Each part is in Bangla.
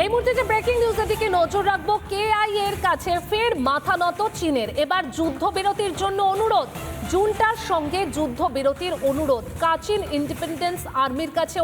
এই মুহূর্তে যে ব্রেকিং নিউজের দিকে নজর রাখবো, কেআই এর কাছে ফের মাথা নত চীনের। এবার যুদ্ধবিরতির জন্য অনুরোধ, জুনটার সঙ্গে যুদ্ধবিরতির অনুরোধ। কাচিন ইন্ডিপেন্ডেন্স আর্মির কাছে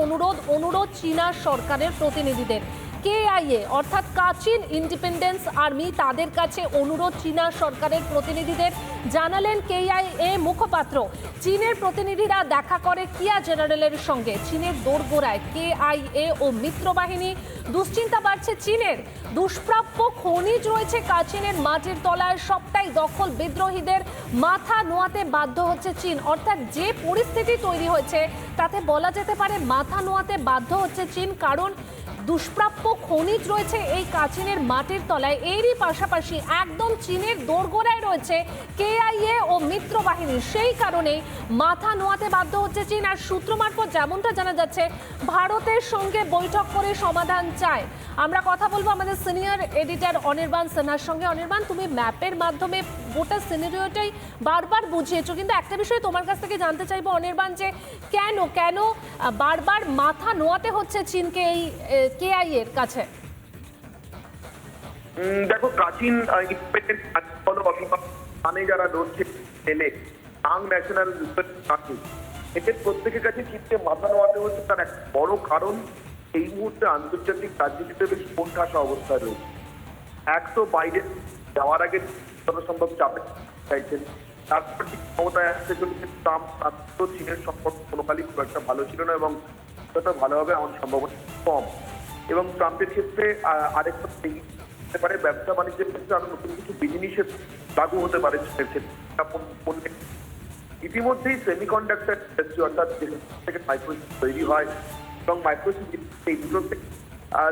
অনুরোধ চীনা সরকারের প্রতিনিধিদের। কেআইএ অর্থাৎ কাচিন ইন্ডিপেন্ডেন্স আর্মি, তাদের কাছে অনুরোধ চীনা সরকারের প্রতিনিধিদের। জানালেন কেআইএ মুখপাত্র। চীনের প্রতিনিধিরা দেখা করে কিয়া জেনারেলের সঙ্গে। চীনের দোরগোড়ায় কেআইএ ও মিত্রবাহিনী। দুশ্চিন্তা বাড়ছে চীনের। দুষ্প্রাপ্য খনিজ রয়েছে কাচিনের মাটির তলায়, সবটাই দখল বিদ্রোহীদের। মাথা নোয়াতে বাধ্য হচ্ছে চীন। অর্থাৎ যে পরিস্থিতি তৈরি হয়েছে তাতে বলা যেতে পারে মাথা নোয়াতে বাধ্য হচ্ছে চীন, কারণ দুষ্প্রাপ্য খনিজ রয়েছে এই কাচিনের মাটির তলায়। এরই পাশাপাশি একদম চীনের দোরগোড়ায় রয়েছে কেআইএ ও মিত্র বাহিনী। সেই কারণে মাথা নোয়াতে বাধ্য হচ্ছে চীন। আর সূত্র মারফত যেমনটা জানা যাচ্ছে, ভারতের সঙ্গে বৈঠক করে সমাধান চায়। আমরা কথা বলবো আমাদের সিনিয়র এডিটর অনির্বাণ সিনহার সঙ্গে। অনির্বাণ, তুমি ম্যাপের মাধ্যমে গোটা সিনারিওটাই বারবার বুঝিয়েছো, কিন্তু একটা বিষয় তোমার কাছ থেকে জানতে চাইবো অনির্বাণ, যে কেন বারবার মাথা নোয়াতে হচ্ছে চীনকে এই কেআই এর কাছে? দেখো, কাচিন ইন্ডিপেন্ডেন্ট যারা রয়েছে ন্যাশনাল এদের প্রত্যেকের কাছে চীনকে মাথা নোয়াতে হচ্ছে। তার এক বড় কারণ, এই মুহূর্তে আন্তর্জাতিক রাজনীতিতে বেশ কোণঠাসা অবস্থায় রয়েছে। এক তো বাইরে যাওয়ার আগে যথাসম্ভব চাপে চাইছেন, তারপর ক্ষমতায় আসতে চলেছে ট্রাম্প। তো চীনের সম্পর্ক কোনোকালই খুব একটা ভালো ছিল না এবং সেটা ভালো হবে এমন সম্ভাবনা কম। এবং ট্রাম্পের ক্ষেত্রে আরেকটা হতে পারে, ব্যবসা বাণিজ্যের ক্ষেত্রে আরো নতুন কিছু বিধিনিষেধ লাগু হতে পারে চীনের ক্ষেত্রে। ইতিমধ্যেই সেমিকন্ডাক্টর ইন্ডাস্ট্রি, অর্থাৎ থেকে মাইক্রোচিপ তৈরি হয় এবং মাইক্রোচিপ এইগুলোতে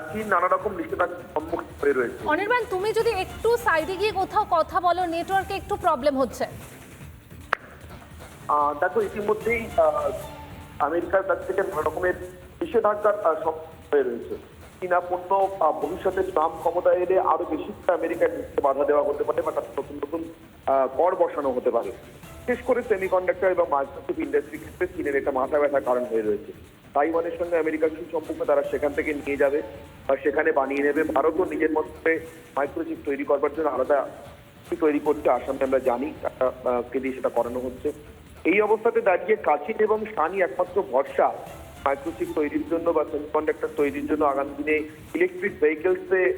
চীন নানা রকম নিষেধাজ্ঞার সম্মুখীন হয়ে রয়েছে। অনির্বাণ, তুমি যদি একটু সাইডে গিয়ে কোথাও কথা বলো, নেটওয়ার্কে একটু প্রবলেম হচ্ছে। দেখো, ইতিমধ্যেই আমেরিকার কাছ থেকে নানা রকমের নিষেধাজ্ঞার সম্মুখীন হয়ে রয়েছে। চীনা পণ্য ভবিষ্যতে ট্রাম্প ক্ষমতায় এলে আরো বেশি আমেরিকার বাধা দেওয়া হতে পারে বা তার নতুন নতুন কর বসানো হতে পারে। বিশেষ করে সেমিকন্ডাক্টর এবং মাইক্রোচিপ ইন্ডাস্ট্রির ক্ষেত্রে চীনের এটা মাথা ব্যথার কারণ হয়ে রয়েছে। তাইওয়ানের সঙ্গে আমেরিকার সুসম্পর্ক তারা সেখান থেকে নিয়ে যাবে বা সেখানে বানিয়ে নেবে। ভারতও নিজের মধ্যে মাইক্রোচিপ তৈরি করবার জন্য আলাদা তৈরি করছে, আসামে আমরা জানি দিয়ে সেটা করানো হচ্ছে। এই অবস্থাতে দাঁড়িয়ে কাচিন এবং শানি একমাত্র ভরসা মাইক্রোচিপ তৈরির জন্য বা সেমিকন্ডাক্টর তৈরির জন্য। আগামী দিনে ইলেকট্রিক ভেহিকেলসের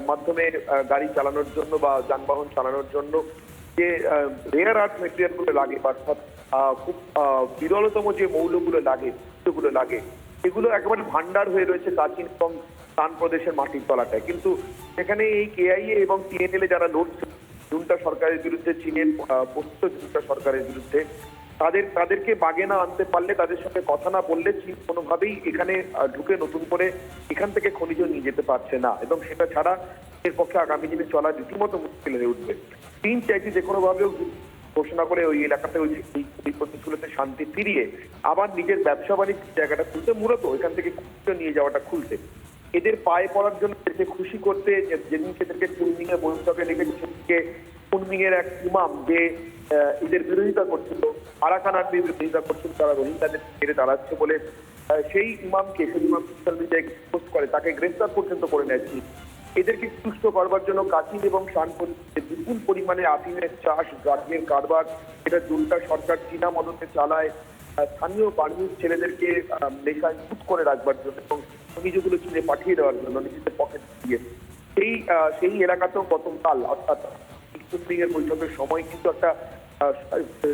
মাধ্যমে গাড়ি চালানোর জন্য বা যানবাহন চালানোর জন্য যে রেয়ার আর্থ মেটেরিয়াল গুলো লাগে, অর্থাৎ খুব বিরলতম যে মৌলগুলো লাগে এগুলো একেবারে ভান্ডার হয়ে রয়েছে কাচিন এবং শান প্রদেশের মাটির তলাটায়। কিন্তু সেখানে এই কেআইএ এবং টিএনএলএ যারা লড়ছে জুনটা সরকারের বিরুদ্ধে, চীনের প্রস্তুত জুনটা সরকারের বিরুদ্ধে, তাদেরকে বাগে না আনতে পারলে, তাদের সঙ্গে কথা না বললে চীন কোনোভাবেই এখানে ঢুকে নতুন করে এখান থেকে খনিজ নিয়ে যেতে পারছে না এবং সেটা ছাড়া এর পক্ষে আগামী দিনে চলা রীতিমতো মুশকিল হয়ে উঠবে। চীন চাইছে যে কোনোভাবেও ঘোষণা করে ওই এলাকাতে ওই প্রদেশগুলোতে শান্তি ফিরিয়ে আবার নিজের ব্যবসা বাণিজ্যের জায়গাটা খুলতে, মূলত এখান থেকে নিয়ে যাওয়াটা খুলতে। এদের পায়ে পড়ার জন্য এদেরকে খুশি করতে যেদিন সেদেরকে কুনমিং এ বৈঠকে রেখেছে, সেদিকে কুনমিং এর এক ইমাম যে এদের বিরোধিতা করছিল, আরাকান আর্মির বিরোধিতা করছিল, তারা রোহিঙ্গাদের ছেড়ে দাঁড়াচ্ছে বলে, সেই ইমামকে সোশ্যাল মিডিয়ায় পোস্ট করে, তাকে গ্রেফতার পর্যন্ত করে নেয়। এদেরকে তুষ্ট করবার জন্য কাচিন এবং শানপুরে বিপুল পরিমাণে আফিমের চাষ, ড্রাগের কারবার, এটা জুনটা সরকার চীনা মদতে চালায় স্থানীয় বার্মিজ ছেলেদেরকে নেশায় চুপ করে রাখবার জন্য এবং খনিজগুলো চীনে পাঠিয়ে দেওয়ার জন্য নিজেদের পকেট দিয়ে। সেই এলাকাতেও গতকাল, অর্থাৎ কুনমিং এর বৈঠকের সময় কিন্তু একটা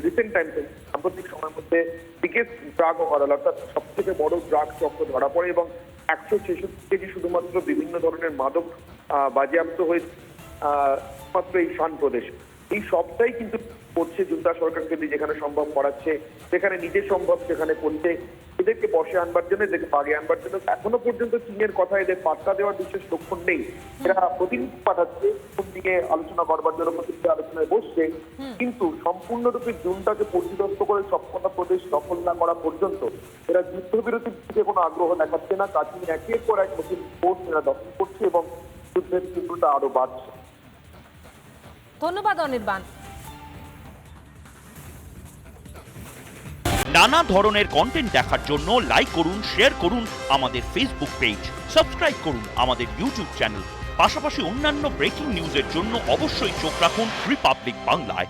রিসেন্ট টাইমসে সাম্প্রতিক সময়ের মধ্যে বিগেস্ট ড্রাগ অর্ডার, অর্থাৎ সব থেকে বড় ড্রাগ চক্র ধরা পড়ে এবং 166 কেজি শুধুমাত্র বিভিন্ন ধরনের মাদক বাজেয়াপ্ত হয়ে মাত্র এই শান প্রদেশ। এই সবটাই কিন্তু করছে জুনটা সরকারকে যেখানে সম্ভব করাচ্ছে, যেখানে নিজে সম্ভব সেখানে করছে, এদেরকে বসে আনবার জন্য, এদেরকে বাগে আনবার জন্য। এখনো পর্যন্ত চীনের কথা এদের পাত্তা দেওয়ার বিশেষ লক্ষণ নেই। এরা প্রতিনিধি পাঠাচ্ছে দিকে আলোচনা করবার জন্য, প্রতিনিধি আলোচনায় বসছে, কিন্তু সম্পূর্ণরূপে জুনটাকে পরিদস্ত করে সবকটা প্রদেশ দখল না করা পর্যন্ত এরা যুদ্ধবিরতির দিকে কোনো আগ্রহ দেখাচ্ছে না। কাচিন একের পর এক নতুন পোস্ট এরা দখল করছে এবং যুদ্ধের তীব্রতা আরো বাড়ছে। ধন্যবাদ অনির্বাণ। নানা ধরনের কন্টেন্ট দেখার জন্য লাইক করুন, শেয়ার করুন আমাদের ফেসবুক পেজ, সাবস্ক্রাইব করুন আমাদের ইউটিউব চ্যানেল। পাশাপাশি অন্যান্য ব্রেকিং নিউজের জন্য অবশ্যই চোখ রাখুন রিপাবলিক বাংলায়।